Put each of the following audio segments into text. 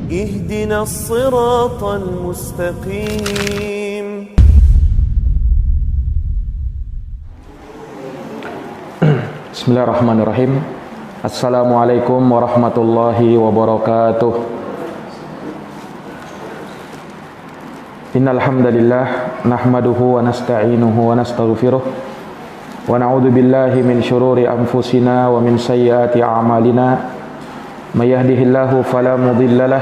اهدنا الصراط المستقيم. Bismillahirrahmanirrahim. Assalamualaikum warahmatullahi wabarakatuh. Innal hamdalillah nahmaduhu wa nasta'inuhu wa nastaghfiruh wa na'udzu billahi min shururi anfusina wa min sayyiati a'malina. May yahdihillahu fala mudhillalah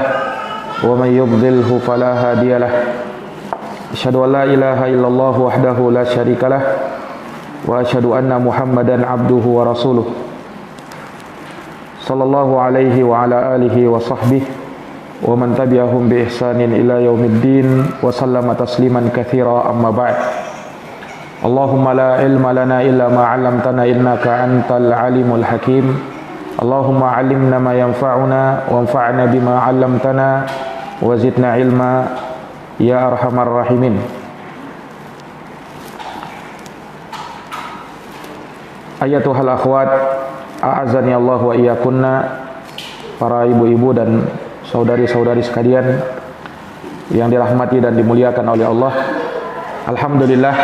wa may yudhlilhu fala hadiyalah. Asyhadu an la ilaha illallah wahdahu la syarikalah wa asyhadu anna Muhammadan abduhu wa rasuluh. Sallallahu alaihi wa ala alihi wa sahbihi wa man tabi'ahum bi ihsanin ila yaumiddin wa sallama tasliman katsira, amma ba'd. Allahumma la ilma lana illa ma 'allamtana innaka antal alimul hakim. Allahumma 'allimna ma yanfa'una wanfa'na bima 'allamtana wa zidna ilma ya arhamar rahimin. Ayatuhal akhwat, a'azani Allah wa iyyakunna, para ibu-ibu dan saudari-saudari sekalian yang dirahmati dan dimuliakan oleh Allah. Alhamdulillah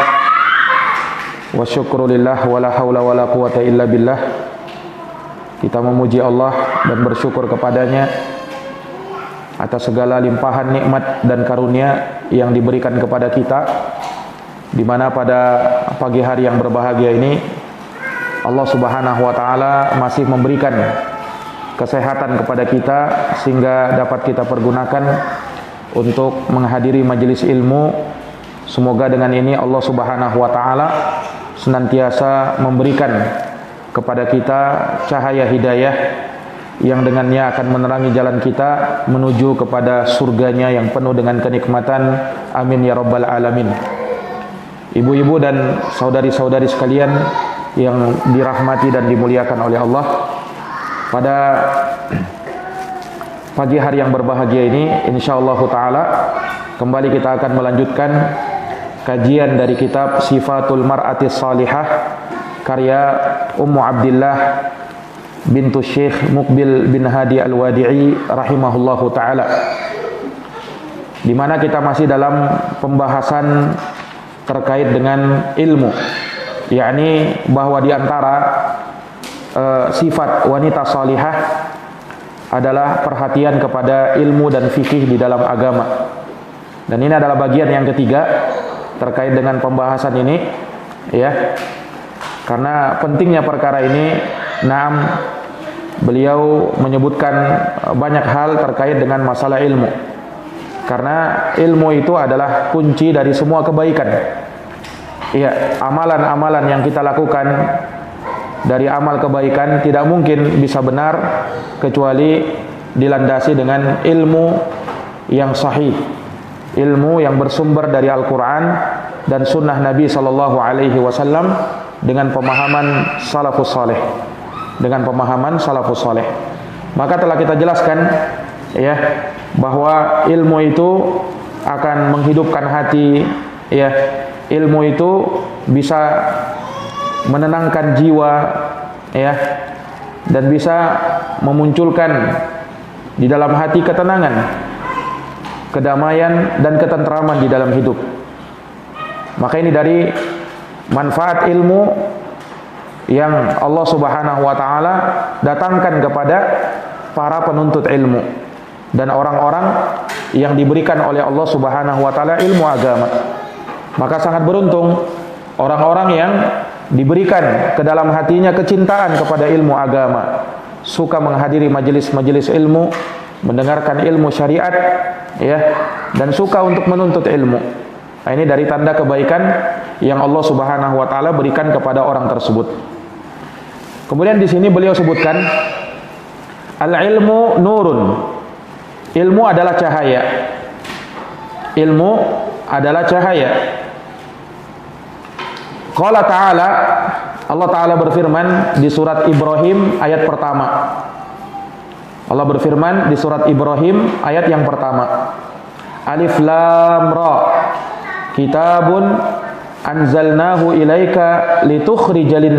wa syukrulillah wa la haula wa la quwata illa billah. Kita memuji Allah dan bersyukur kepadanya atas segala limpahan nikmat dan karunia yang diberikan kepada kita, di mana pada pagi hari yang berbahagia ini Allah Subhanahu wa taala masih memberikan kesehatan kepada kita sehingga dapat kita pergunakan untuk menghadiri majelis ilmu. Semoga dengan ini Allah Subhanahu wa taala senantiasa memberikan kepada kita cahaya hidayah yang dengannya akan menerangi jalan kita menuju kepada surganya yang penuh dengan kenikmatan. Amin ya rabbal alamin. Ibu-ibu dan saudari-saudari sekalian yang dirahmati dan dimuliakan oleh Allah, pada pagi hari yang berbahagia ini insyaallah taala kembali kita akan melanjutkan kajian dari kitab Sifatul Mar'atis Salihah karya Ummu Abdillah bintu Syekh Muqbil bin Hadi Al-Wadi'i rahimahullahu taala, di mana kita masih dalam pembahasan terkait dengan ilmu, yakni bahwa di antara sifat wanita salihah adalah perhatian kepada ilmu dan fikih di dalam agama. Dan ini adalah bagian yang ketiga terkait dengan pembahasan ini, ya. Karena pentingnya perkara ini, beliau menyebutkan banyak hal terkait dengan masalah ilmu. Karena ilmu itu adalah kunci dari semua kebaikan. Ya, amalan-amalan yang kita lakukan dari amal kebaikan tidak mungkin bisa benar kecuali dilandasi dengan ilmu yang sahih, ilmu yang bersumber dari Al-Quran dan Sunnah Nabi Sallallahu Alaihi Wasallam dengan pemahaman salafus saleh, dengan pemahaman salafus saleh. Maka telah kita jelaskan, ya, bahwa ilmu itu akan menghidupkan hati, ya. Ilmu itu bisa menenangkan jiwa, ya, dan bisa memunculkan di dalam hati ketenangan, kedamaian dan ketenteraman di dalam hidup. Maka ini dari manfaat ilmu yang Allah Subhanahu wa taala datangkan kepada para penuntut ilmu dan orang-orang yang diberikan oleh Allah Subhanahu wa taala ilmu agama. Maka sangat beruntung orang-orang yang diberikan ke dalam hatinya kecintaan kepada ilmu agama, suka menghadiri majelis-majelis ilmu, mendengarkan ilmu syariat, ya, dan suka untuk menuntut ilmu. Nah, ini dari tanda kebaikan yang Allah Subhanahu wa taala berikan kepada orang tersebut. Kemudian di sini beliau sebutkan al-ilmu nurun. Ilmu adalah cahaya. Ilmu adalah cahaya. Qala ta'ala, Allah Ta'ala berfirman di surat Ibrahim ayat pertama. Allah berfirman di surat Ibrahim ayat yang pertama. Alif Lam Ra. Kitabun anzalnahu ilaika litukhrijan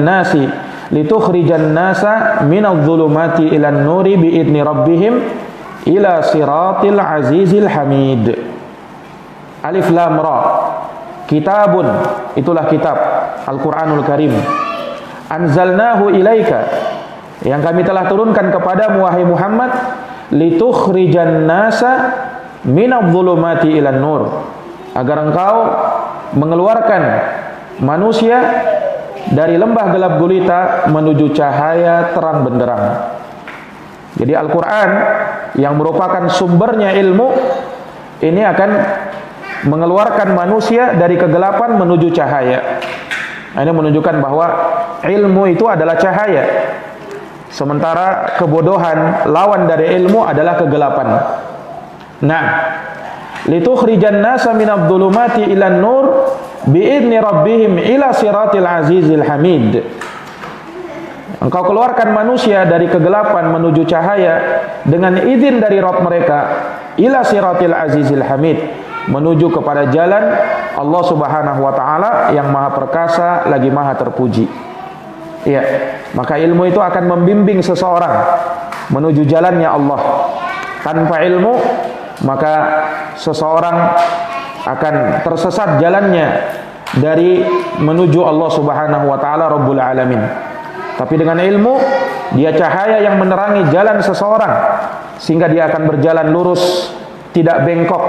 nasa minadh-dhulumati ilan nuri biidni rabbihim ila siratil azizil hamid. Alif lam ra. Kitabun, itulah kitab Al-Qur'anul Karim. Anzalnahu ilaika, yang kami telah turunkan kepadamu wahai Muhammad, litukhrijan nasa minadh-dhulumati ilan nur, agar engkau mengeluarkan manusia dari lembah gelap gulita menuju cahaya terang benderang. Jadi Al-Quran yang merupakan sumbernya ilmu ini akan mengeluarkan manusia dari kegelapan menuju cahaya. Ini menunjukkan bahwa ilmu itu adalah cahaya, sementara kebodohan lawan dari ilmu adalah kegelapan. Nah, litukhrijan nasa minadh-dhulumati ilan nur bi'idni rabbihim ila siratil azizil hamid. Engkau keluarkan manusia dari kegelapan menuju cahaya dengan izin dari Rabb mereka, ila siratil azizil hamid, menuju kepada jalan Allah Subhanahu wa taala yang maha perkasa lagi maha terpuji. Iya, maka ilmu itu akan membimbing seseorang menuju jalannya Allah. Tanpa ilmu, maka seseorang akan tersesat jalannya dari menuju Allah Subhanahu wa taala Rabbul Alamin. Tapi dengan ilmu, dia cahaya yang menerangi jalan seseorang sehingga dia akan berjalan lurus, tidak bengkok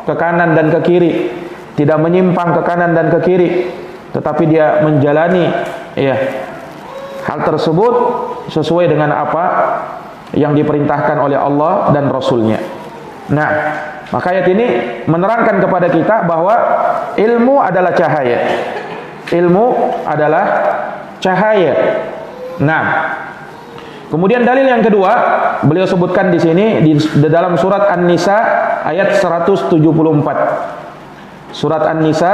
ke kanan dan ke kiri, tidak menyimpang ke kanan dan ke kiri, tetapi dia menjalani hal tersebut sesuai dengan apa yang diperintahkan oleh Allah dan Rasulnya. Nah, maka ayat ini menerangkan kepada kita bahwa ilmu adalah cahaya. Ilmu adalah cahaya. Nah, kemudian dalil yang kedua beliau sebutkan di sini di dalam surat An-Nisa ayat 174. Surat An-Nisa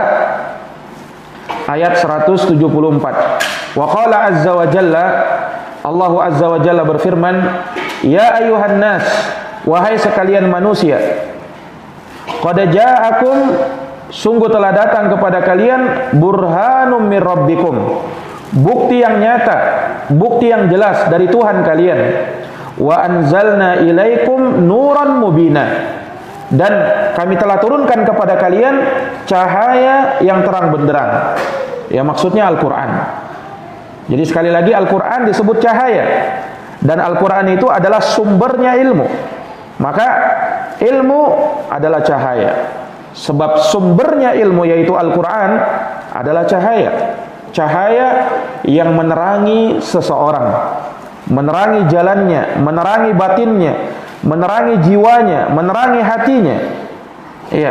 ayat 174. Wa qala azza wa jalla, Allah azza wa jalla berfirman, ya ayuhan nas, wahai sekalian manusia, qad ja'akum, sungguh telah datang kepada kalian burhanum mir rabbikum, bukti yang nyata, bukti yang jelas dari Tuhan kalian. Wa anzalna ilaikum nuran mubina, dan kami telah turunkan kepada kalian cahaya yang terang benderang. Ya, maksudnya Al-Quran. Jadi sekali lagi Al-Quran disebut cahaya, dan Al-Quran itu adalah sumbernya ilmu. Maka ilmu adalah cahaya, sebab sumbernya ilmu yaitu Al-Quran adalah cahaya. Cahaya yang menerangi seseorang, menerangi jalannya, menerangi batinnya, menerangi jiwanya, menerangi hatinya. Iya,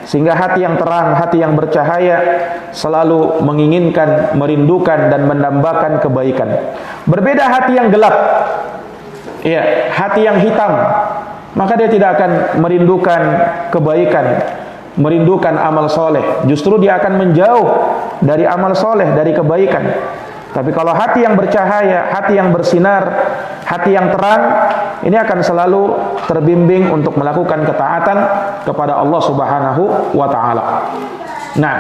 sehingga hati yang terang, hati yang bercahaya selalu menginginkan, merindukan dan mendambakan kebaikan. Berbeda hati yang gelap, iya, hati yang hitam, maka dia tidak akan merindukan kebaikan, merindukan amal soleh. Justru dia akan menjauh dari amal soleh, dari kebaikan. Tapi kalau hati yang bercahaya, hati yang bersinar, hati yang terang, ini akan selalu terbimbing untuk melakukan ketaatan kepada Allah Subhanahu wa taala. Nah,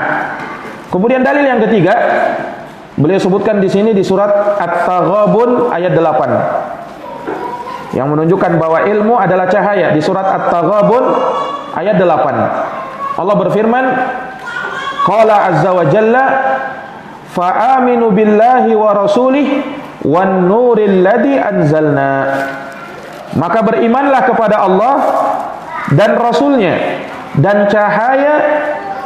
kemudian dalil yang ketiga beliau sebutkan di sini di surat At-Taghabun ayat 8. Yang menunjukkan bahwa ilmu adalah cahaya. Di surat At-Taghabun ayat 8. Allah berfirman, qala azza wa jalla, fa aminu billahi wa rasulih wan nuril ladzi anzalna. Maka berimanlah kepada Allah dan Rasulnya dan cahaya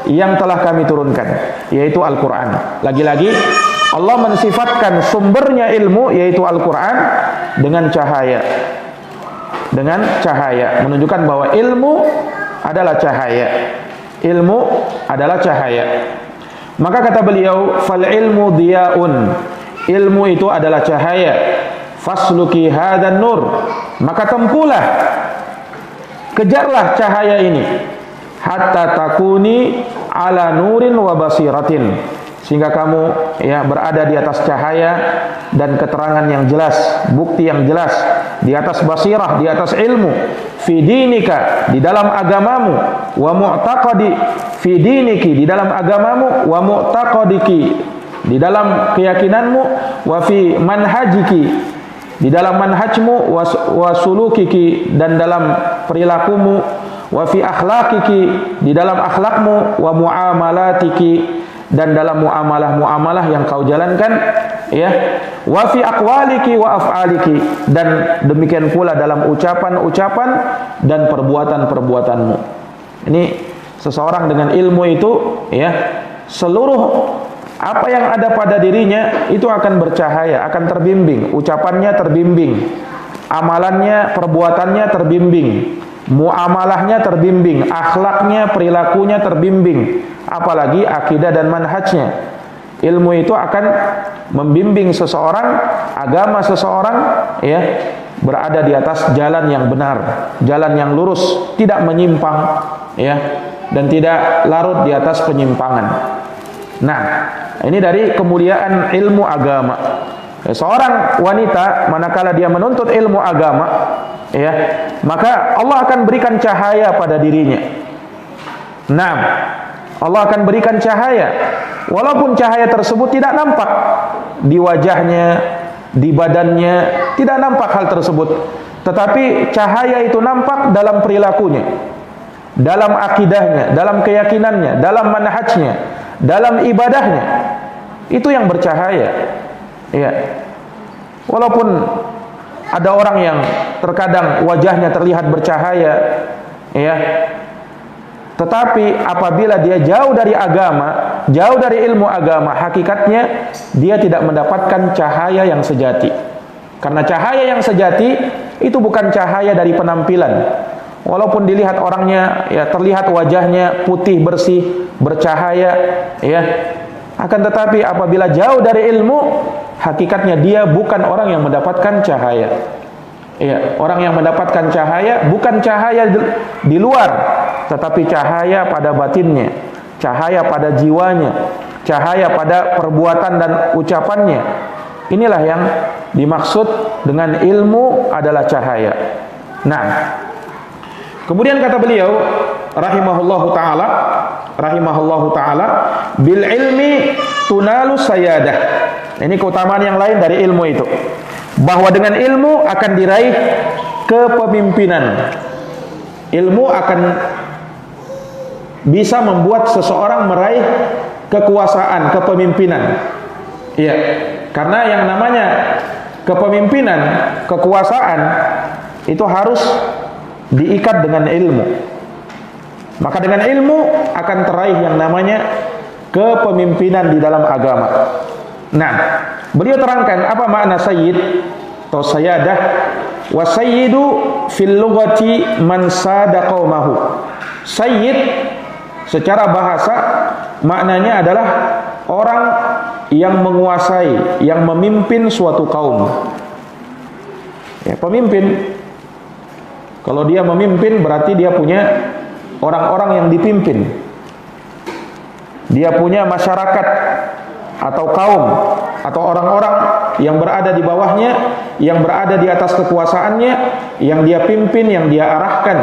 yang telah kami turunkan, yaitu Al-Quran. Lagi-lagi Allah mensifatkan sumbernya ilmu yaitu Al-Quran dengan cahaya. Dengan cahaya, menunjukkan bahwa ilmu adalah cahaya. Ilmu adalah cahaya. Maka kata beliau, fal ilmu diyaun, ilmu itu adalah cahaya. Fasluki hadan nur, maka tempuhlah, kejarlah cahaya ini, hatta takuni ala nurin wa basiratin, sehingga kamu berada di atas cahaya dan keterangan yang jelas, bukti yang jelas, di atas basirah, di atas ilmu, fi dinika, di dalam agamamu, wa mu'taqadi, fi diniki, di dalam agamamu, wa mu'taqadiki, di dalam keyakinanmu, wa fi manhajiki, di dalam manhajmu, wa sulukiki, dan dalam perilakumu, wa fi akhlaqiki, di dalam akhlakmu, wa muamalatiki, dan dalam muamalah-muamalah yang kau jalankan, ya, wa fi aqwaliki wa af'aliki, dan demikian pula dalam ucapan-ucapan dan perbuatan-perbuatanmu. Ini seseorang dengan ilmu itu, ya, seluruh apa yang ada pada dirinya itu akan bercahaya, akan terbimbing, ucapannya terbimbing, amalannya, perbuatannya terbimbing, muamalahnya terbimbing, akhlaknya, perilakunya terbimbing, apalagi akidah dan manhajnya. Ilmu itu akan membimbing seseorang, agama seseorang, ya, berada di atas jalan yang benar, jalan yang lurus, tidak menyimpang, ya, dan tidak larut di atas penyimpangan. Nah, ini dari kemuliaan ilmu agama. Seorang wanita manakala dia menuntut ilmu agama, ya, maka Allah akan berikan cahaya pada dirinya. Nah, Allah akan berikan cahaya, walaupun cahaya tersebut tidak nampak di wajahnya, di badannya, tidak nampak hal tersebut, tetapi cahaya itu nampak dalam perilakunya, dalam akidahnya, dalam keyakinannya, dalam manhajnya, dalam ibadahnya. Itu yang bercahaya. Ya, walaupun ada orang yang terkadang wajahnya terlihat bercahaya, ya, tetapi apabila dia jauh dari agama, jauh dari ilmu agama, hakikatnya dia tidak mendapatkan cahaya yang sejati. Karena cahaya yang sejati itu bukan cahaya dari penampilan. Walaupun dilihat orangnya, ya, terlihat wajahnya putih bersih, bercahaya, ya, akan tetapi apabila jauh dari ilmu, hakikatnya dia bukan orang yang mendapatkan cahaya. Ya, orang yang mendapatkan cahaya bukan cahaya di luar, tetapi cahaya pada batinnya, cahaya pada jiwanya, cahaya pada perbuatan dan ucapannya. Inilah yang dimaksud dengan ilmu adalah cahaya. Nah, kemudian kata beliau rahimahullahu taala, bil ilmi tunalu sayadah. Ini keutamaan yang lain dari ilmu itu, bahwa dengan ilmu akan diraih kepemimpinan. Ilmu akan bisa membuat seseorang meraih kekuasaan, kepemimpinan. Iya, karena yang namanya kepemimpinan, kekuasaan itu harus diikat dengan ilmu. Maka dengan ilmu akan teraih yang namanya kepemimpinan di dalam agama. Nah, beliau terangkan apa makna sayyid atau sayyadah. Wa sayyidu fil lughati man sada qaumahu. Sayyid secara bahasa maknanya adalah orang yang menguasai, yang memimpin suatu kaum. Ya, pemimpin. Kalau dia memimpin berarti dia punya orang-orang yang dipimpin. Dia punya masyarakat atau kaum atau orang-orang yang berada di bawahnya, yang berada di atas kekuasaannya, yang dia pimpin, yang dia arahkan.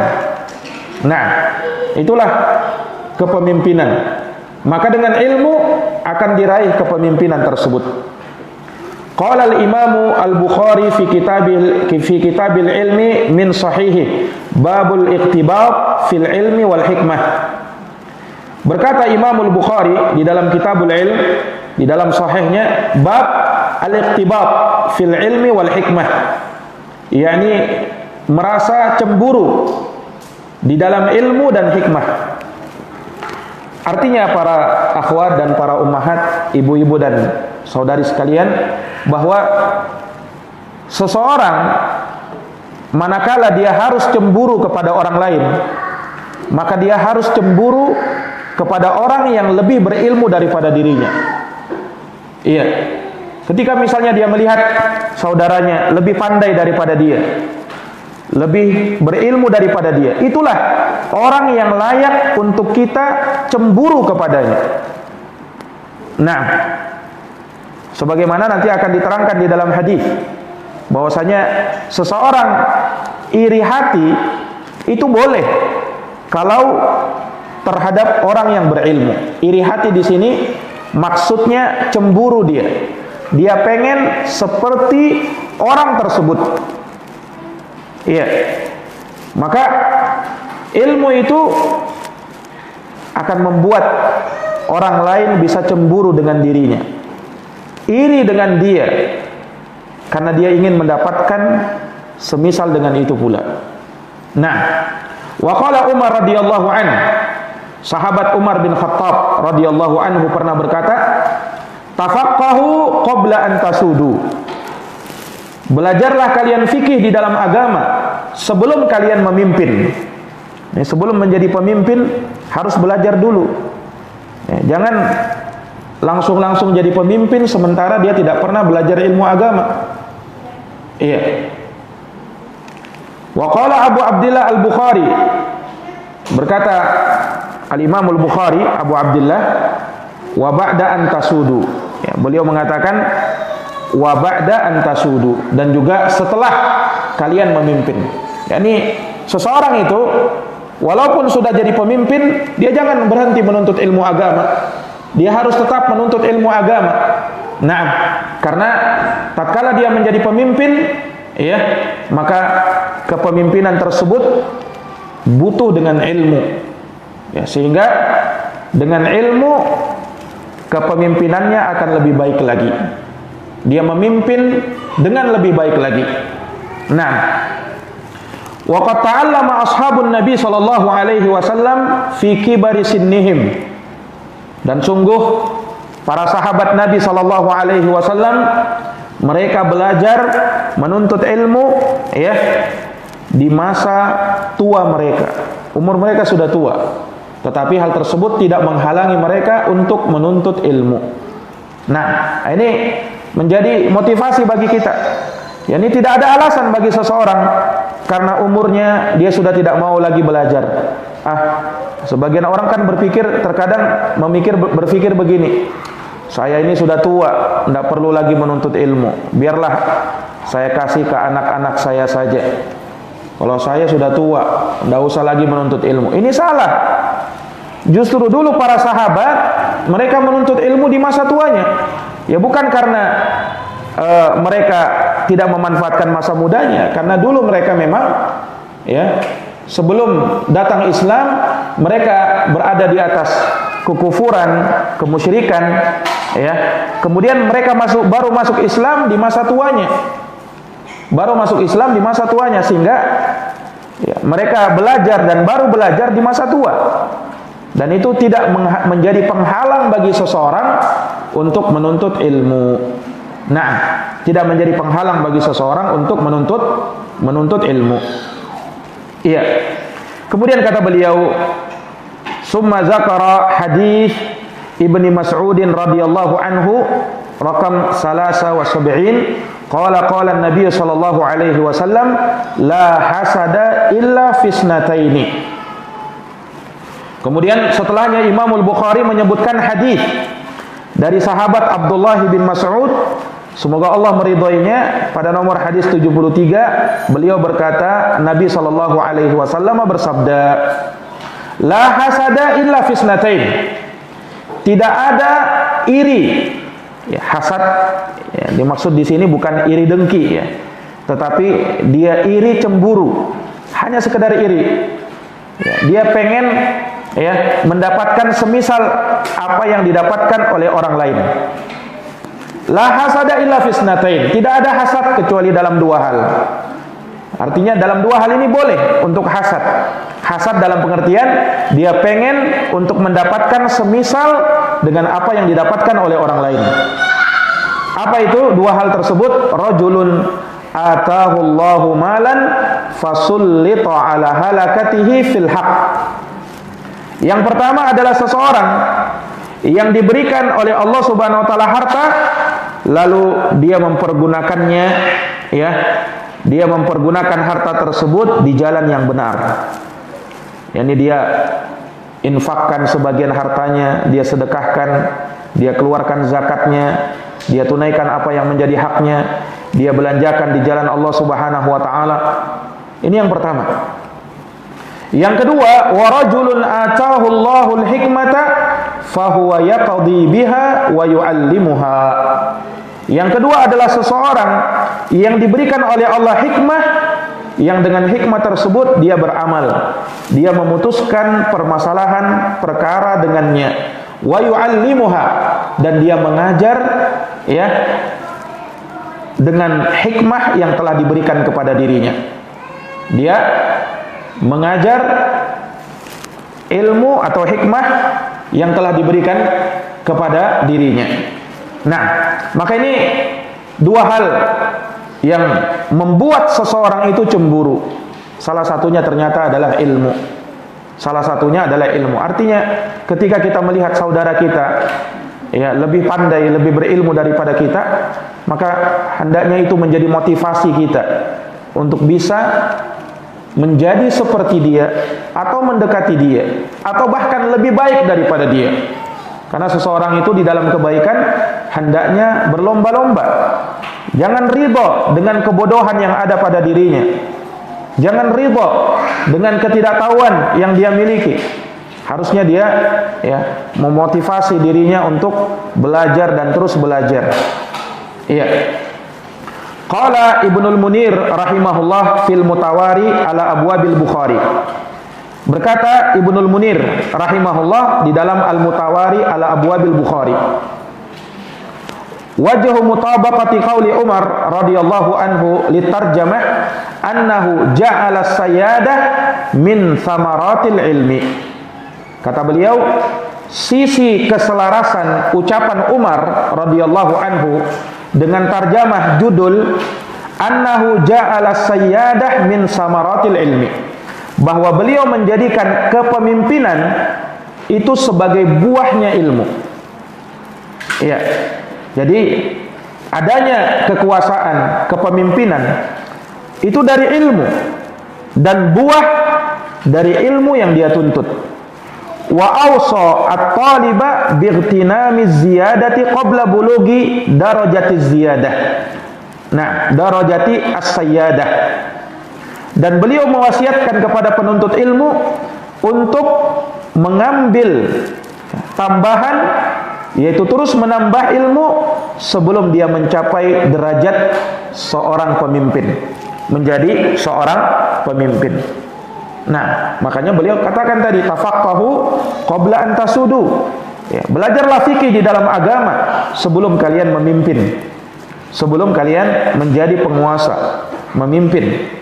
Nah, itulah kepemimpinan. Maka dengan ilmu akan diraih kepemimpinan tersebut. Qala al-Imam al-Bukhari fi kitabil ilmi min sahihi babul iqtibab fil ilmi wal hikmah. Berkata Imam al-Bukhari di dalam kitabul ilm, di dalam sahihnya, bab al-iqtibab fil ilmi wal hikmah, yakni merasa cemburu di dalam ilmu dan hikmah. Artinya para akhwat dan para ummahat, ibu-ibu dan saudari sekalian, bahwa seseorang manakala dia harus cemburu kepada orang lain, maka dia harus cemburu kepada orang yang lebih berilmu daripada dirinya. Iya. Ketika misalnya dia melihat saudaranya lebih pandai daripada dia, lebih berilmu daripada dia, itulah orang yang layak untuk kita cemburu kepadanya. Nah, sebagaimana nanti akan diterangkan di dalam hadis, bahwasanya seseorang iri hati itu boleh kalau terhadap orang yang berilmu. Iri hati di sini maksudnya cemburu dia. Dia pengen seperti orang tersebut. Iya. Maka ilmu itu akan membuat orang lain bisa cemburu dengan dirinya, iri dengan dia, karena dia ingin mendapatkan semisal dengan itu pula. Nah, wa qala Umar radhiyallahu anhu, sahabat Umar bin Khattab radhiyallahu anhu pernah berkata, tafaqqahu qabla an tasudu. Belajarlah kalian fikih di dalam agama sebelum kalian memimpin. Sebelum menjadi pemimpin harus belajar dulu. Jangan langsung jadi pemimpin sementara dia tidak pernah belajar ilmu agama. Iya. Wa qala Abu Abdillah Al-Bukhari, berkata Al-Imam Al-Bukhari, Abu Abdillah, wa ba'da an tasudu. Beliau mengatakan wa ba'da an tasudu, dan juga setelah kalian memimpin. Yani seseorang itu walaupun sudah jadi pemimpin, dia jangan berhenti menuntut ilmu agama. Dia harus tetap menuntut ilmu agama. Nah, karena tatkala dia menjadi pemimpin, ya, maka kepemimpinan tersebut butuh dengan ilmu. Ya, sehingga dengan ilmu kepemimpinannya akan lebih baik lagi. Dia memimpin dengan lebih baik lagi. Nah, wa qad ta'allama ashabun Nabi sallallahu alaihi wasallam fi kibari sinnihim. Dan sungguh para sahabat Nabi sallallahu alaihi wasallam mereka belajar menuntut ilmu, ya, di masa tua mereka. Umur mereka sudah tua, tetapi hal tersebut tidak menghalangi mereka untuk menuntut ilmu. Nah, ini menjadi motivasi bagi kita. Ya, ini tidak ada alasan bagi seseorang karena umurnya dia sudah tidak mau lagi belajar. Sebagian orang kan terkadang berpikir begini, saya ini sudah tua, tidak perlu lagi menuntut ilmu, biarlah saya kasih ke anak-anak saya saja. Kalau saya sudah tua, tidak usah lagi menuntut ilmu. Ini salah. Justru dulu para sahabat mereka menuntut ilmu di masa tuanya. Ya, bukan karena mereka tidak memanfaatkan masa mudanya, karena dulu mereka memang, ya, sebelum datang Islam mereka berada di atas kekufuran, kemusyrikan, ya. Kemudian mereka baru masuk Islam di masa tuanya. Sehingga, ya, mereka belajar dan baru belajar di masa tua. Dan itu tidak menjadi penghalang bagi seseorang untuk menuntut ilmu. Nah, tidak menjadi penghalang bagi seseorang untuk menuntut ilmu. Iya. Kemudian kata beliau, summa zakara hadis Ibnu Mas'ud radhiyallahu anhu rakam 73, qala an-nabiy sallallahu alaihi wasallam la hasada illa fisnataini. Kemudian setelahnya Imam Al-Bukhari menyebutkan hadis dari sahabat Abdullah bin Mas'ud, semoga Allah meridhoinya, pada nomor hadis 73, beliau berkata, Nabi sallallahu alaihi wasallam bersabda, la hasada illa fisnatain. Tidak ada iri. Ya, hasad, ya, dimaksud di sini bukan iri dengki, ya, tetapi dia iri cemburu, hanya sekedar iri. Ya, dia pengen, ya, mendapatkan semisal apa yang didapatkan oleh orang lain. La hasada illa fisnatain. Tidak ada hasad kecuali dalam dua hal. Artinya dalam dua hal ini boleh untuk hasad. Hasad dalam pengertian dia pengen untuk mendapatkan semisal dengan apa yang didapatkan oleh orang lain. Apa itu dua hal tersebut? Rajulun atahu Allahu malan fasullita ala halakatihi fil haq. Yang pertama adalah seseorang yang diberikan oleh Allah Subhanahu wa taala harta, lalu dia mempergunakannya, ya, dia mempergunakan harta tersebut di jalan yang benar. Yani dia infakkan sebagian hartanya, dia sedekahkan, dia keluarkan zakatnya, dia tunaikan apa yang menjadi haknya, dia belanjakan di jalan Allah Subhanahu wa taala. Ini yang pertama. Yang kedua, wa rajulun atahu Allahul hikmata fahuwa yaqdi biha wa yuallimuha. Yang kedua adalah seseorang yang diberikan oleh Allah hikmah, yang dengan hikmah tersebut dia beramal, dia memutuskan permasalahan perkara dengannya, wa yu'allimuha, dan dia mengajar ya dengan hikmah yang telah diberikan kepada dirinya. Dia mengajar ilmu atau hikmah yang telah diberikan kepada dirinya. Nah, maka ini dua hal yang membuat seseorang itu cemburu. Salah satunya ternyata adalah ilmu. Salah satunya adalah ilmu. Artinya ketika kita melihat saudara kita ya lebih pandai, lebih berilmu daripada kita, maka hendaknya itu menjadi motivasi kita untuk bisa menjadi seperti dia, atau mendekati dia, atau bahkan lebih baik daripada dia. Karena seseorang itu di dalam kebaikan hendaknya berlomba-lomba. Jangan ridho dengan kebodohan yang ada pada dirinya. Jangan ridho dengan ketidaktahuan yang dia miliki. Harusnya dia ya memotivasi dirinya untuk belajar dan terus belajar. Iya. Qala Ibnul Munir rahimahullah fil Mutawari ala abwabil Bukhari. Berkata Ibnul Munir rahimahullah di dalam Al-Mutawari ala abwabil Bukhari, wajhu mutabaqati qauli Umar radhiyallahu anhu litarjamah annahu ja'ala sayyadah min thamaratil ilmi. Kata beliau, sisi keselarasan ucapan Umar radhiyallahu anhu dengan tarjamah judul annahu ja'ala sayyadah min samaratil ilmi, bahwa beliau menjadikan kepemimpinan itu sebagai buahnya ilmu. Ya. Jadi adanya kekuasaan, kepemimpinan itu dari ilmu, dan buah dari ilmu yang dia tuntut. Wa awsa at-taliba bightinami ziyadati qabla bulughi darajati ziyadah. Nah, darajati as-sayyadah. Dan beliau mewasiatkan kepada penuntut ilmu untuk mengambil tambahan, yaitu terus menambah ilmu sebelum dia mencapai derajat seorang pemimpin, menjadi seorang pemimpin. Nah, makanya beliau katakan tadi, tafaqahu qabla an tasudu. Ya, belajarlah fikih di dalam agama sebelum kalian memimpin, sebelum kalian menjadi penguasa, memimpin.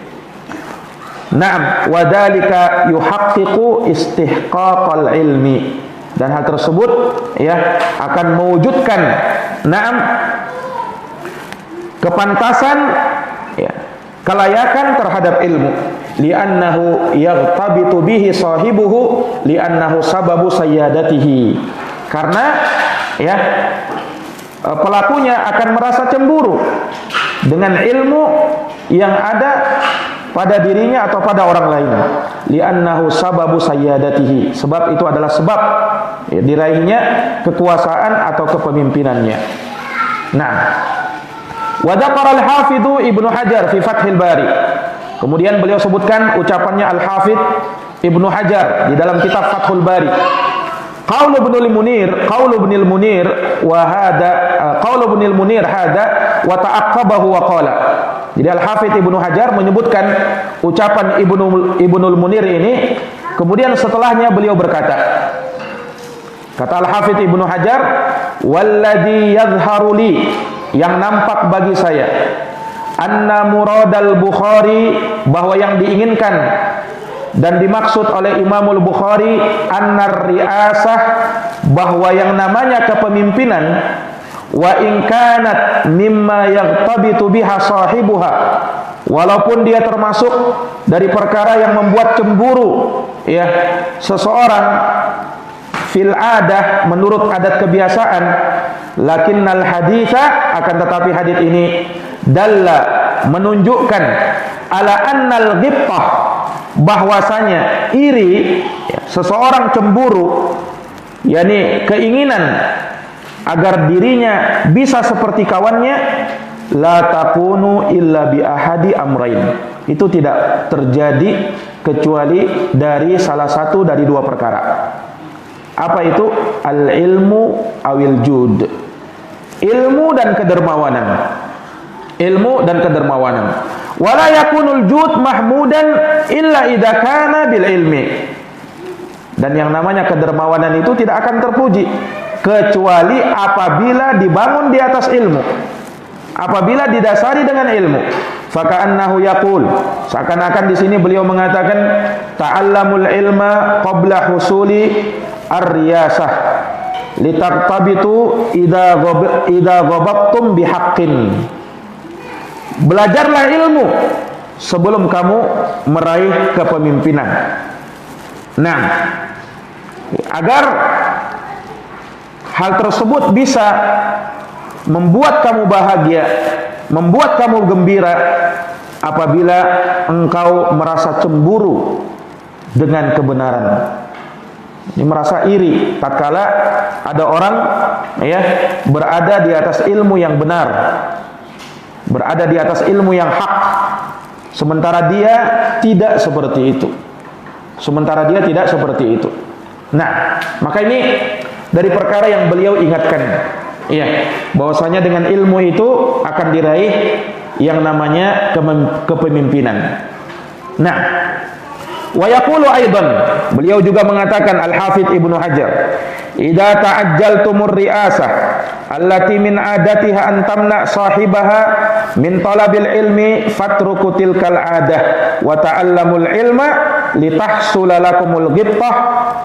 Naam, wadhalika yuhaqqiqu istihqaqal ilmi, dan hal tersebut ya akan mewujudkan kepantasan ya, kelayakan terhadap ilmu, li'annahu yaghtabitu bihi sahibuhu li'annahu sababu sayyadatihi, karena ya pelakunya akan merasa cemburu dengan ilmu yang ada pada dirinya atau pada orang lain, li'annahu sababu sayyadatihi, sebab itu adalah sebab ya, diraihnya kekuasaan atau kepemimpinannya. Nah, wa dzakara al-hafidzu Ibnu Hajar fi Fathil Bari. Kemudian beliau sebutkan ucapannya Al-Hafidz Ibnu Hajar di dalam kitab Fathul Bari. Qaul Ibnul Munir wa hada qaul Ibnul Munir hada wa ta'aqqabahu wa qala. Jadi Al-Hafidz Ibnu Hajar menyebutkan ucapan Ibnul Munir ini, kemudian setelahnya beliau berkata, kata Al-Hafidz Ibnu Hajar, walladzi yadhharu li, yang nampak bagi saya, anna muradal Bukhari, bahwa yang diinginkan dan dimaksud oleh Imamul Bukhari, annar riasah, bahwa yang namanya kepemimpinan, wa in kanat mimma yaghtabitu biha sahibuha, walaupun dia termasuk dari perkara yang membuat cemburu ya seseorang, fil adah, menurut adat kebiasaan, lakinnal haditha, akan tetapi hadits ini dalla, menunjukkan ala annal ghibtah, bahwasanya iri ya, seseorang cemburu, yakni keinginan agar dirinya bisa seperti kawannya, la takunu illa bi ahadi amrain, itu tidak terjadi kecuali dari salah satu dari dua perkara. Apa itu? Al ilmu awil jud, ilmu dan kedermawanan, ilmu dan kedermawanan. Wala yakunul jud mahmudan illa idza kana bil ilmi. Dan yang namanya kedermawanan itu tidak akan terpuji kecuali apabila dibangun di atas ilmu, apabila didasari dengan ilmu. Faka'annahu yaqul, seakan-akan di sini beliau mengatakan ta'allamul ilma qabla husuli ar-riyasah litartabitu idza ghababtum bihaqqin. Belajarlah ilmu sebelum kamu meraih kepemimpinan. Nah, agar hal tersebut bisa membuat kamu bahagia, membuat kamu gembira apabila engkau merasa cemburu dengan kebenaran. Ini merasa iri tatkala ada orang berada di atas ilmu yang benar, berada di atas ilmu yang hak, sementara dia tidak seperti itu. Nah, maka ini dari perkara yang beliau ingatkan, bahwasanya dengan ilmu itu akan diraih yang namanya kepemimpinan. Nah, wa yaqulu aidan, beliau juga mengatakan, Al-Hafidz Ibnu Hajar, idza ta'ajjaltumur ri'asah allati min adatiha an tamna sahibaha min talabil ilmi fatruku tilkal adah wa ta'allamul ilma litahsula lakumul ghibtah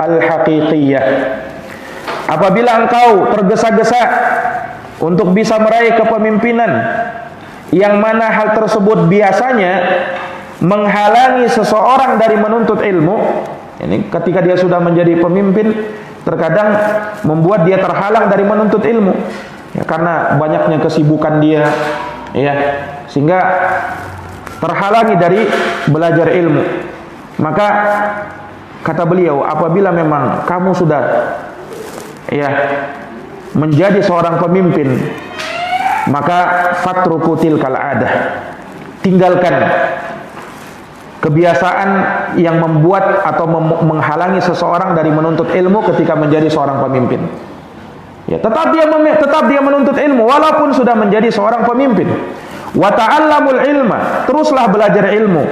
al-haqiqiyah. Apabila engkau tergesa-gesa untuk bisa meraih kepemimpinan, yang mana hal tersebut biasanya menghalangi seseorang dari menuntut ilmu, ini ketika dia sudah menjadi pemimpin, terkadang membuat dia terhalang dari menuntut ilmu, karena banyaknya kesibukan dia, sehingga terhalangi dari belajar ilmu. Maka kata beliau, apabila memang kamu sudah menjadi seorang pemimpin, maka fatruku tilkal adah, tinggalkan kebiasaan yang membuat atau menghalangi seseorang dari menuntut ilmu ketika menjadi seorang pemimpin. Tetap dia menuntut ilmu walaupun sudah menjadi seorang pemimpin. Wa ta'allamul ilma, teruslah belajar ilmu.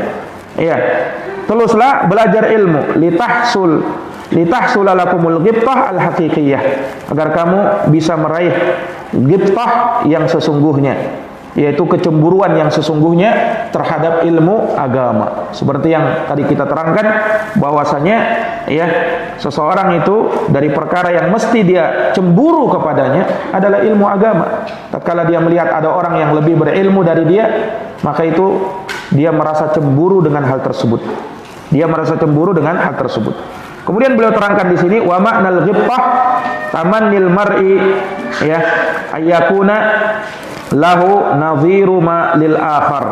Teruslah belajar ilmu litahsula lakumul ghibtah al-haqiqiyah, agar kamu bisa meraih ghibtah yang sesungguhnya, yaitu kecemburuan yang sesungguhnya terhadap ilmu agama. Seperti yang tadi kita terangkan, bahwasanya seseorang itu dari perkara yang mesti dia cemburu kepadanya adalah ilmu agama. Tatkala dia melihat ada orang yang lebih berilmu dari dia, maka itu dia merasa cemburu dengan hal tersebut. Kemudian beliau terangkan di sini, wa ma'nal ghibtah tamannil mar'i ayyakuna lahu nadhiru ma lil akhar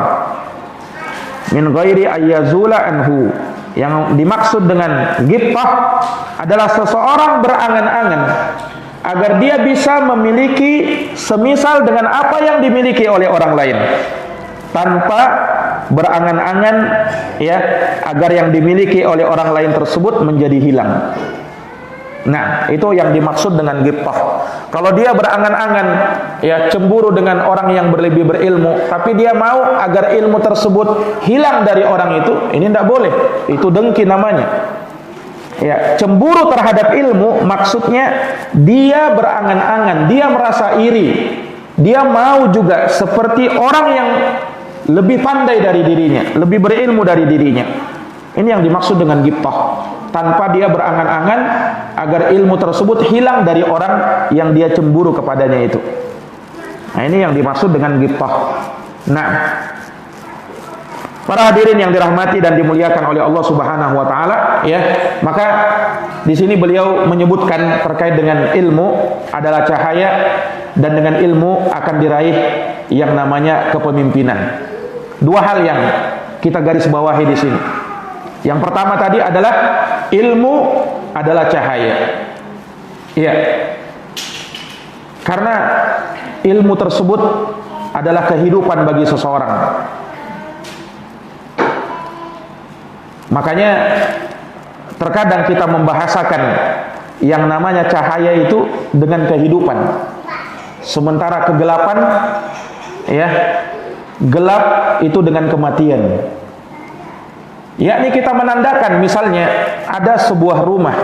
min ghairi ayyazula anhu. Yang dimaksud dengan ghibtah adalah seseorang berangan-angan agar dia bisa memiliki semisal dengan apa yang dimiliki oleh orang lain, tanpa berangan-angan agar yang dimiliki oleh orang lain tersebut menjadi hilang. Nah, itu yang dimaksud dengan ghibtah. Kalau dia berangan-angan cemburu dengan orang yang lebih berilmu, tapi dia mau agar ilmu tersebut hilang dari orang itu, ini tidak boleh. Itu dengki namanya. Cemburu terhadap ilmu maksudnya dia berangan-angan, dia merasa iri, dia mau juga seperti orang yang lebih pandai dari dirinya, lebih berilmu dari dirinya. Ini yang dimaksud dengan ghibtah, tanpa dia berangan-angan agar ilmu tersebut hilang dari orang yang dia cemburu kepadanya itu. Nah, ini yang dimaksud dengan ghibtah. Nah, para hadirin yang dirahmati dan dimuliakan oleh Allah Subhanahu wa taala, maka di sini beliau menyebutkan terkait dengan ilmu adalah cahaya, dan dengan ilmu akan diraih yang namanya kepemimpinan. Dua hal yang kita garis bawahi di sini. Yang pertama tadi adalah ilmu adalah cahaya. Karena ilmu tersebut adalah kehidupan bagi seseorang. Makanya terkadang kita membahasakan yang namanya cahaya itu dengan kehidupan, sementara kegelapan gelap itu dengan kematian. Yakni kita menandakan, misalnya ada sebuah rumah,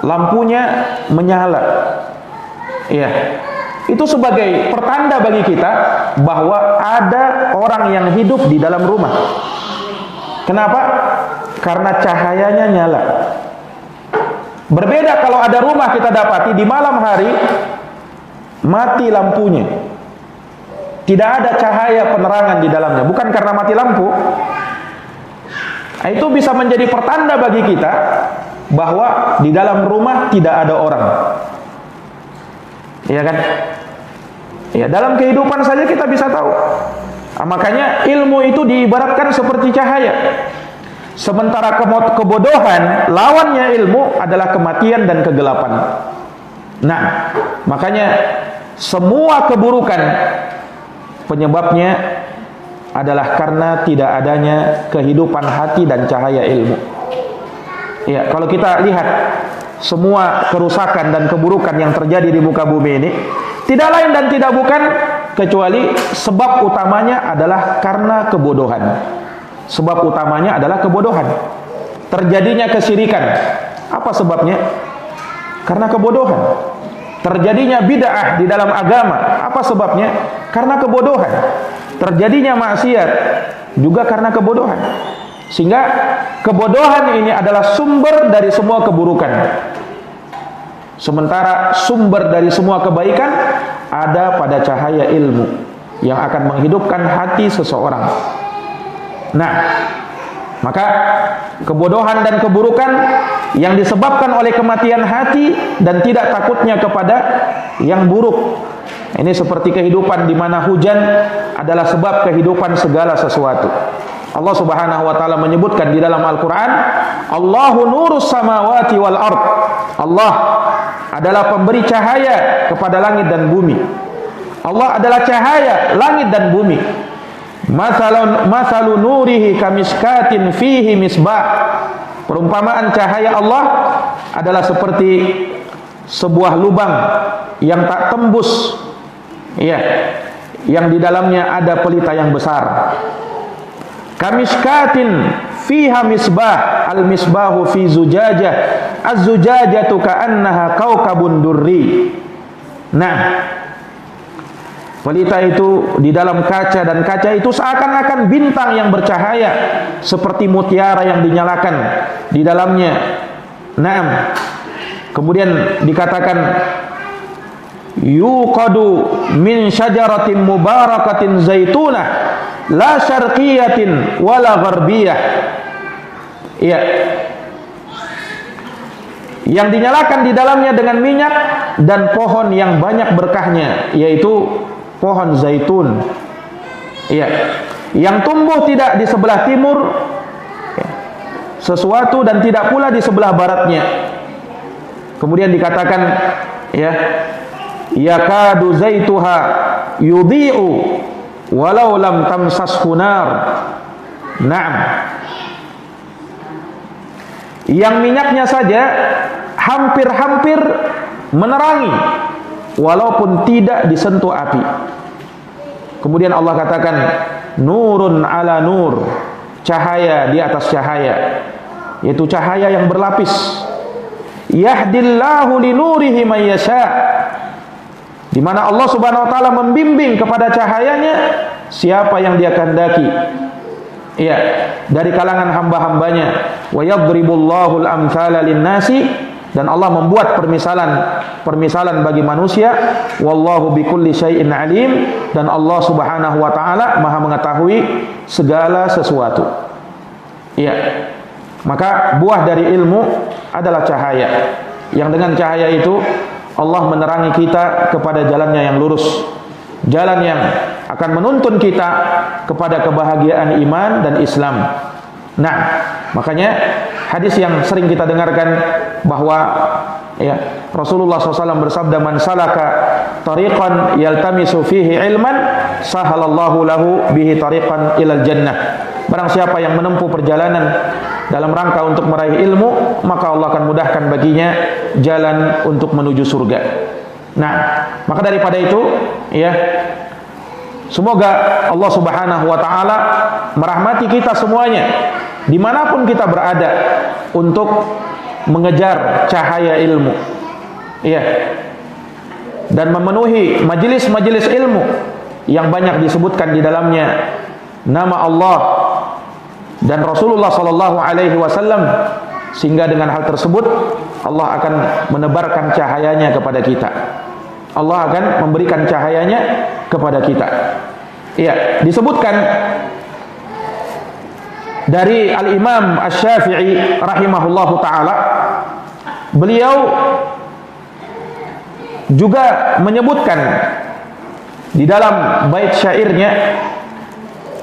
lampunya menyala, ya, itu sebagai pertanda bagi kita bahwa ada orang yang hidup di dalam rumah. Kenapa? Karena cahayanya nyala. Berbeda kalau ada rumah kita dapati di malam hari mati lampunya, tidak ada cahaya penerangan di dalamnya, bukan karena mati lampu. Itu bisa menjadi pertanda bagi kita bahwa di dalam rumah tidak ada orang. Iya kan? Ya, dalam kehidupan saja kita bisa tahu. Makanya ilmu itu diibaratkan seperti cahaya. Sementara kebodohan, lawannya ilmu adalah kematian dan kegelapan. Nah, makanya semua keburukan penyebabnya adalah karena tidak adanya kehidupan hati dan cahaya ilmu. Ya, kalau kita lihat semua kerusakan dan keburukan yang terjadi di muka bumi ini, tidak lain dan tidak bukan kecuali sebab utamanya adalah karena kebodohan. Sebab utamanya adalah kebodohan. Terjadinya kesyirikan, apa sebabnya? Karena kebodohan. Terjadinya bid'ah di dalam agama, apa sebabnya? Karena kebodohan. Terjadinya maksiat juga karena kebodohan. Sehingga kebodohan ini adalah sumber dari semua keburukan. Sementara sumber dari semua kebaikan ada pada cahaya ilmu yang akan menghidupkan hati seseorang. Nah, maka kebodohan dan keburukan yang disebabkan oleh kematian hati dan tidak takutnya kepada yang buruk. Ini seperti kehidupan di mana hujan adalah sebab kehidupan segala sesuatu. Allah Subhanahu wa taala menyebutkan di dalam Al-Qur'an, Allahu nurus samawati wal ard. Allah adalah pemberi cahaya kepada langit dan bumi. Allah adalah cahaya langit dan bumi. Masalu nurihi kamiskatin fihi misbah. Perumpamaan cahaya Allah adalah seperti sebuah lubang yang tak tembus, ya, yang di dalamnya ada pelita yang besar. Kamiskatin fiha misbah, al misbahu fi zujajah, az-zujajatu ka'annaha kaukabun durri. Nah, pelita itu di dalam kaca, dan kaca itu seakan-akan bintang yang bercahaya seperti mutiara yang dinyalakan di dalamnya. Naam. Kemudian dikatakan yuqadu min syajaratin mubarakatin zaitunah la syarqiyatin wala gharbiyah. Iya. Yang dinyalakan di dalamnya dengan minyak dan pohon yang banyak berkahnya, yaitu pohon zaitun. Iya. Yang tumbuh tidak di sebelah timur sesuatu dan tidak pula di sebelah baratnya. Kemudian dikatakan, ya, yakadu zaituha yudhi'u walau lam tamsashu nar. Naam. Yang minyaknya saja hampir-hampir menerangi walaupun tidak disentuh api. Kemudian Allah katakan nurun ala nur, cahaya di atas cahaya, yaitu cahaya yang berlapis. Yahdillahu linurihi may yasha, di mana Allah Subhanahu wa taala membimbing kepada cahayanya siapa yang Dia kehendaki. Iya, dari kalangan hamba-hambanya. Wa yadribullahu al-amthala lin-nasi, dan Allah membuat permisalan bagi manusia. Wallahu bikulli syai'in alim, dan Allah Subhanahu wa taala Maha mengetahui segala sesuatu. Iya. Maka buah dari ilmu adalah cahaya, yang dengan cahaya itu Allah menerangi kita kepada jalannya yang lurus, jalan yang akan menuntun kita kepada kebahagiaan iman dan Islam. Nah, makanya hadis yang sering kita dengarkan bahwa, ya, Rasulullah SAW bersabda, man salaka tariqan yaltamisu fihi ilman sahalallahu lahu bihi tariqan ilal jannah. Barang siapa yang menempuh perjalanan dalam rangka untuk meraih ilmu, maka Allah akan mudahkan baginya jalan untuk menuju surga. Nah, maka daripada itu, ya, Semoga Allah Subhanahu wa taala merahmati kita semuanya dimanapun kita berada untuk mengejar cahaya ilmu. Iya. Dan memenuhi majelis-majelis ilmu yang banyak disebutkan di dalamnya nama Allah dan Rasulullah sallallahu alaihi wasallam, sehingga dengan hal tersebut Allah akan menebarkan cahayanya kepada kita. Allah akan memberikan cahayanya kepada kita. Iya, disebutkan dari Al-Imam Asy-Syafi'i rahimahullahu taala, beliau juga menyebutkan di dalam bait syairnya,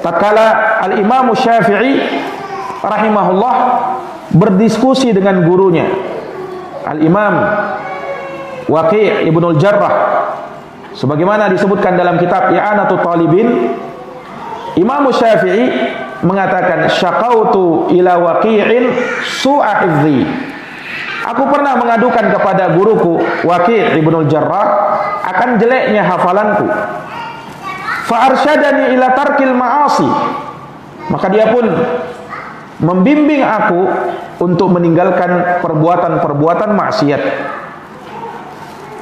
tatkala Al-Imam Syafi'i rahimahullah berdiskusi dengan gurunya Al-Imam Waqi' Ibnul Jarrah, sebagaimana disebutkan dalam kitab I'anatul Talibin, Imam Syafi'i mengatakan, syaqautu ila Waqi'in su'a hifzi. Aku pernah mengadukan kepada guruku Waqi' Ibnul Jarrah akan jeleknya hafalanku. Fa arsyadani ila tarkil ma'asi. Maka dia pun membimbing aku untuk meninggalkan perbuatan-perbuatan maksiat.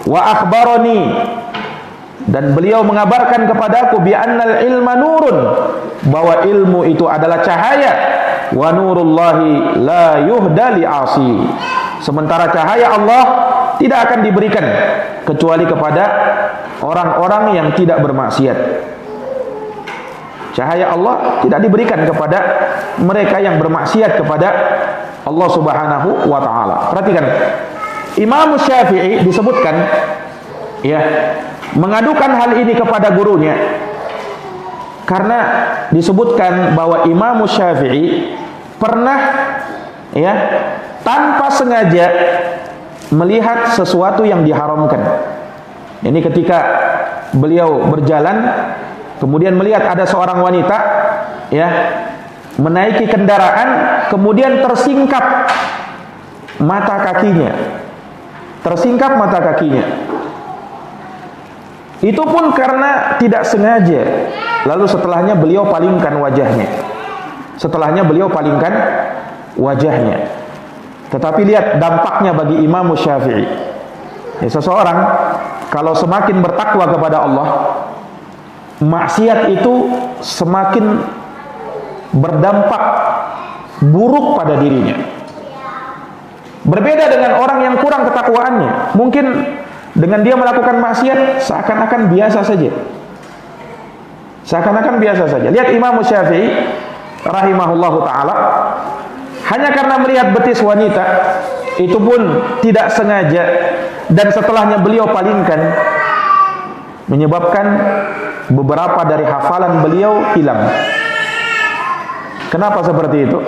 Wa akhbarani, dan beliau mengabarkan kepadaku bi annal ilma nurun, bahwa ilmu itu adalah cahaya. Wa nurullahi la yuhda li asi. Sementara cahaya Allah tidak akan diberikan kecuali kepada orang-orang yang tidak bermaksiat. Cahaya Allah tidak diberikan kepada mereka yang bermaksiat kepada Allah Subhanahu wa taala. Perhatikan, Imam Syafi'i disebutkan ya, mengadukan hal ini kepada gurunya karena disebutkan bahwa Imam Syafi'i pernah ya tanpa sengaja melihat sesuatu yang diharamkan. Ini ketika beliau berjalan, kemudian melihat ada seorang wanita ya menaiki kendaraan, kemudian tersingkap mata kakinya. Tersingkap mata kakinya. Itu pun karena tidak sengaja. Lalu setelahnya beliau palingkan wajahnya. Setelahnya beliau palingkan wajahnya. Tetapi lihat dampaknya bagi Imam Syafi'i. Ya, seseorang kalau semakin bertakwa kepada Allah, maksiat itu semakin berdampak buruk pada dirinya. Berbeda dengan orang yang kurang ketakwaannya. Mungkin dengan dia melakukan maksiat seakan-akan biasa saja. Seakan-akan biasa saja. Lihat Imam Syafi'i rahimahullahu taala, hanya karena melihat betis wanita, itu pun tidak sengaja, dan setelahnya beliau palingkan, menyebabkan beberapa dari hafalan beliau hilang. Kenapa seperti itu?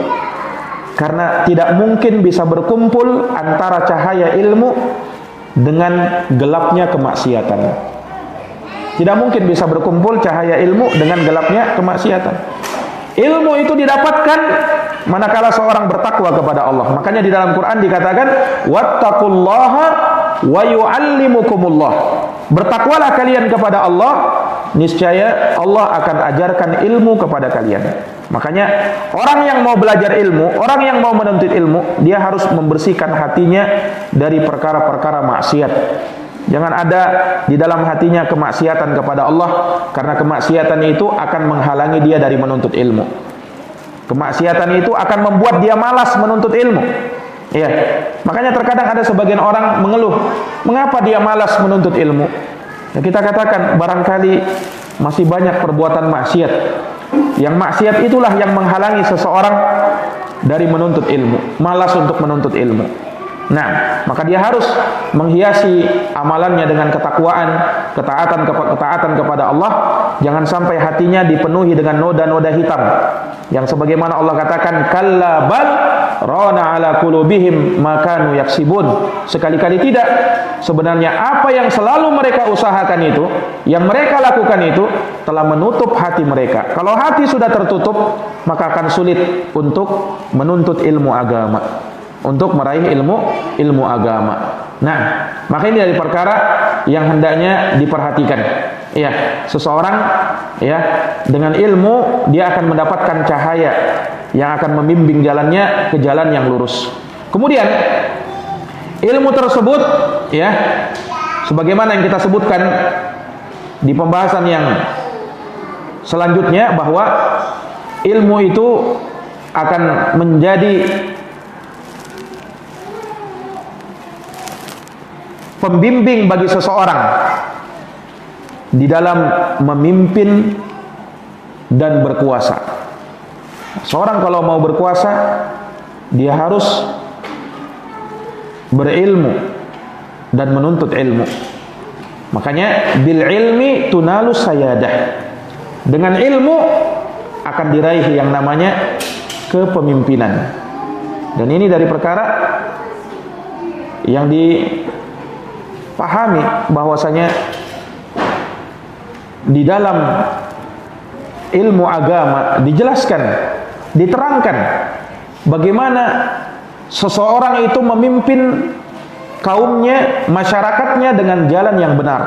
Karena tidak mungkin bisa berkumpul antara cahaya ilmu dengan gelapnya kemaksiatan. Tidak mungkin bisa berkumpul cahaya ilmu dengan gelapnya kemaksiatan. Ilmu itu didapatkan manakala seorang bertakwa kepada Allah. Makanya di dalam Quran dikatakan, wattaqullaha wa yu'allimukumullah. Bertakwalah kalian kepada Allah, niscaya Allah akan ajarkan ilmu kepada kalian. Makanya orang yang mau belajar ilmu, orang yang mau menuntut ilmu, dia harus membersihkan hatinya dari perkara-perkara maksiat. Jangan ada di dalam hatinya kemaksiatan kepada Allah, karena kemaksiatan itu akan menghalangi dia dari menuntut ilmu. Kemaksiatan itu akan membuat dia malas menuntut ilmu. Ya, makanya terkadang ada sebagian orang mengeluh, mengapa dia malas menuntut ilmu? Ya, kita katakan barangkali masih banyak perbuatan maksiat. Yang maksiat itulah yang menghalangi seseorang dari menuntut ilmu, malas untuk menuntut ilmu. Nah, maka dia harus menghiasi amalannya dengan ketakwaan, ketaatan kepada Allah. Jangan sampai hatinya dipenuhi dengan noda-noda hitam, yang sebagaimana Allah katakan, kalla bal rana ala qulubihim ma kanu yaksibun. Sekali-kali tidak. Sebenarnya apa yang selalu mereka usahakan itu, yang mereka lakukan itu, telah menutup hati mereka. Kalau hati sudah tertutup, maka akan sulit untuk menuntut ilmu agama, untuk meraih ilmu agama. Nah, maka ini dari perkara yang hendaknya diperhatikan. Ya, seseorang ya, dengan ilmu dia akan mendapatkan cahaya yang akan membimbing jalannya ke jalan yang lurus. Kemudian ilmu tersebut, ya, sebagaimana yang kita sebutkan di pembahasan yang selanjutnya, bahwa ilmu itu akan menjadi pembimbing bagi seseorang di dalam memimpin dan berkuasa. Seorang kalau mau berkuasa, dia harus berilmu dan menuntut ilmu. Makanya bil ilmi tunalus sayadah. Dengan ilmu akan diraih yang namanya kepemimpinan. Dan ini dari perkara yang dipahami bahwasanya di dalam ilmu agama dijelaskan, diterangkan bagaimana seseorang itu memimpin kaumnya, masyarakatnya dengan jalan yang benar.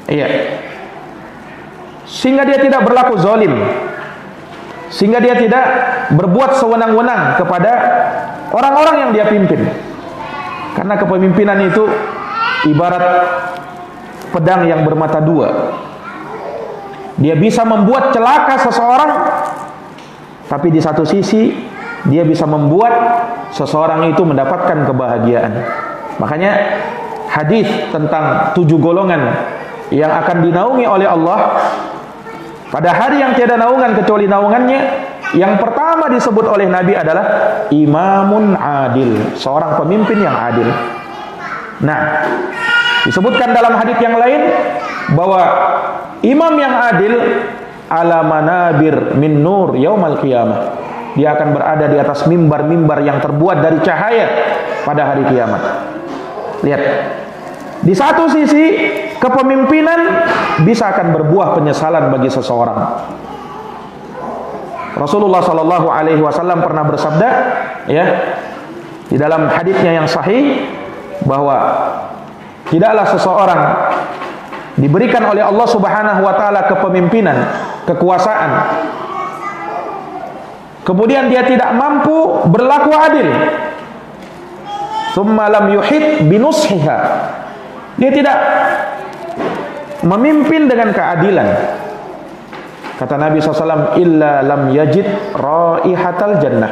Iya. Sehingga dia tidak berlaku zalim, sehingga dia tidak berbuat sewenang-wenang kepada orang-orang yang dia pimpin. Karena kepemimpinan itu ibarat pedang yang bermata dua. Dia bisa membuat celaka seseorang, tapi di satu sisi dia bisa membuat seseorang itu mendapatkan kebahagiaan. Makanya hadis tentang 7 golongan yang akan dinaungi oleh Allah pada hari yang tiada naungan kecuali naungannya, yang pertama disebut oleh Nabi adalah imamun adil, seorang pemimpin yang adil. Nah, disebutkan dalam hadis yang lain bahwa imam yang adil ala manabir min nur yaumal qiyamah. Dia akan berada di atas mimbar-mimbar yang terbuat dari cahaya pada hari kiamat. Lihat, di satu sisi kepemimpinan bisa akan berbuah penyesalan bagi seseorang. Rasulullah Shallallahu Alaihi Wasallam pernah bersabda, ya, di dalam hadisnya yang sahih, bahwa tidaklah seseorang diberikan oleh Allah Subhanahu Wa Taala kepemimpinan, kekuasaan, kemudian dia tidak mampu berlaku adil, tsumma lam yuhit binushiha, dia tidak memimpin dengan keadilan. Kata Nabi SAW, illa lam yajid raihatal jannah.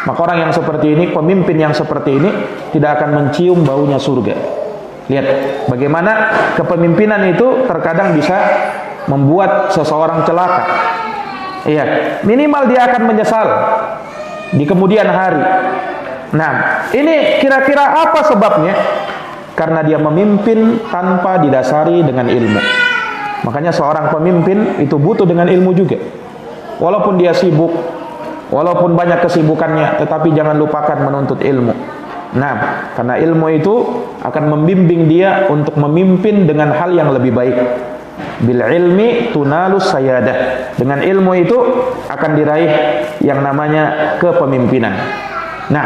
Maka orang yang seperti ini, pemimpin yang seperti ini, tidak akan mencium baunya surga. Lihat bagaimana kepemimpinan itu terkadang bisa membuat seseorang celaka. Iya, minimal dia akan menyesal di kemudian hari. Nah, ini kira-kira apa sebabnya? Karena dia memimpin tanpa didasari dengan ilmu. Makanya seorang pemimpin itu butuh dengan ilmu juga. Walaupun dia sibuk, walaupun banyak kesibukannya, tetapi jangan lupakan menuntut ilmu. Nah, karena ilmu itu akan membimbing dia untuk memimpin dengan hal yang lebih baik. Bil ilmi tunalus sayadah. Dengan ilmu itu akan diraih yang namanya kepemimpinan. Nah,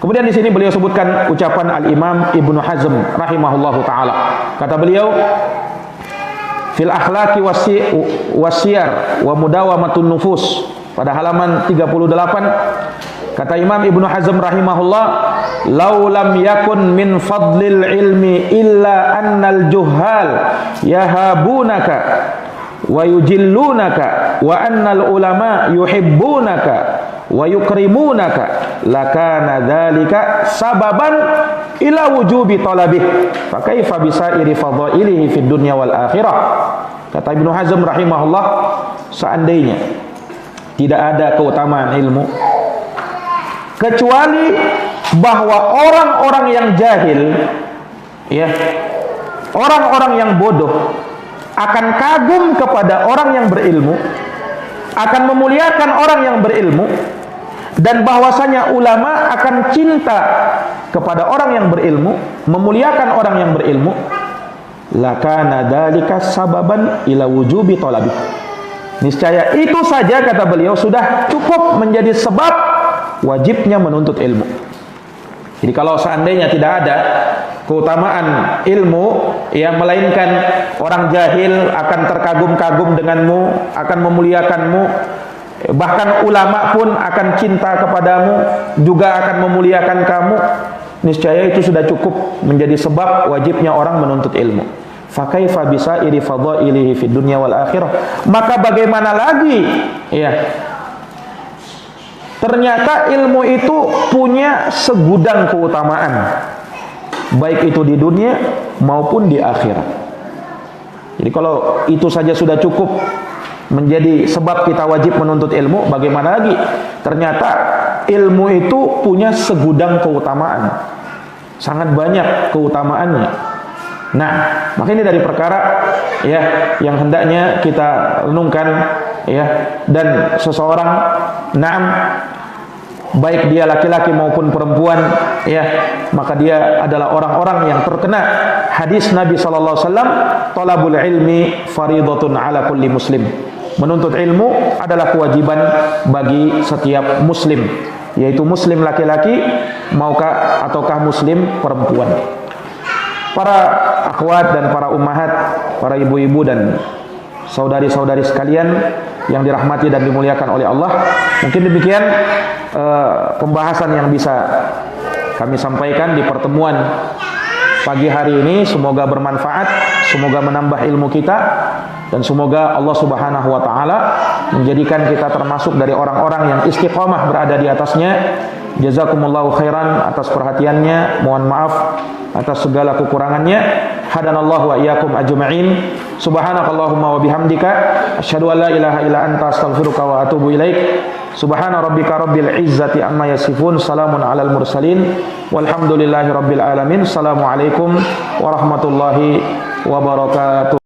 kemudian di sini beliau sebutkan ucapan Al-Imam Ibnu Hazm rahimahullahu taala. Kata beliau, fil akhlaqi wasiyar wa mudawamatun nufus, pada halaman 38, kata Imam Ibnu Hazm rahimahullah, lau lam yakun min fadlil ilmi illa annal juhal yahabunaka wa yujillunaka wa annal ulama yuhibbunaka wa yukrimunaka lakana dzalika sababan ila wujubi talabih fa kaifa bisairi fadhailihi fid dunya wal akhirah. Kata Ibnu Hazm rahimahullah, seandainya tidak ada keutamaan ilmu kecuali bahwa orang-orang yang jahil, ya, orang-orang yang bodoh akan kagum kepada orang yang berilmu, akan memuliakan orang yang berilmu, dan bahwasanya ulama akan cinta kepada orang yang berilmu, memuliakan orang yang berilmu, lakana dzalika sababan ila wujubi talabi. Niscaya itu saja, kata beliau, sudah cukup menjadi sebab wajibnya menuntut ilmu. Jadi kalau seandainya tidak ada keutamaan ilmu, yang melainkan orang jahil akan terkagum-kagum denganmu, akan memuliakanmu, bahkan ulama pun akan cinta kepadamu, juga akan memuliakan kamu. Niscaya itu sudah cukup menjadi sebab wajibnya orang menuntut ilmu. Fa kaifa bisairi fadhailihi fid dunya wal akhirah. Maka bagaimana lagi, ya, ternyata ilmu itu punya segudang keutamaan, baik itu di dunia maupun di akhirat. Jadi kalau itu saja sudah cukup menjadi sebab kita wajib menuntut ilmu, bagaimana lagi? Ternyata ilmu itu punya segudang keutamaan, sangat banyak keutamaannya. Nah, maka ini dari perkara, ya, yang hendaknya kita renungkan, ya. Dan seseorang, naam, baik dia laki-laki maupun perempuan, ya, maka dia adalah orang-orang yang terkena hadis Nabi sallallahu alaihi wasallam, talabul ilmi faridatun ala kulli muslim. Menuntut ilmu adalah kewajiban bagi setiap muslim, yaitu muslim laki-laki ataukah muslim perempuan. Para akhwat dan para ummahat, para ibu-ibu dan saudari-saudari sekalian yang dirahmati dan dimuliakan oleh Allah, mungkin demikian pembahasan yang bisa kami sampaikan di pertemuan pagi hari ini. Semoga bermanfaat, semoga menambah ilmu kita, dan semoga Allah Subhanahu wa taala menjadikan kita termasuk dari orang-orang yang istiqamah berada di atasnya. Jazakumullahu khairan atas perhatiannya. Mohon maaf atas segala kekurangannya. Hadanallahu wa iyyakum ajma'in. Subhanakallahumma wa bihamdika asyhadu an la ilaha illa anta astaghfiruka wa atubu ilaik. Subhana rabbika rabbil izzati amma yasifun. Salamun alal mursalin. Walhamdulillahi rabbil alamin. Assalamualaikum warahmatullahi wabarakatuh.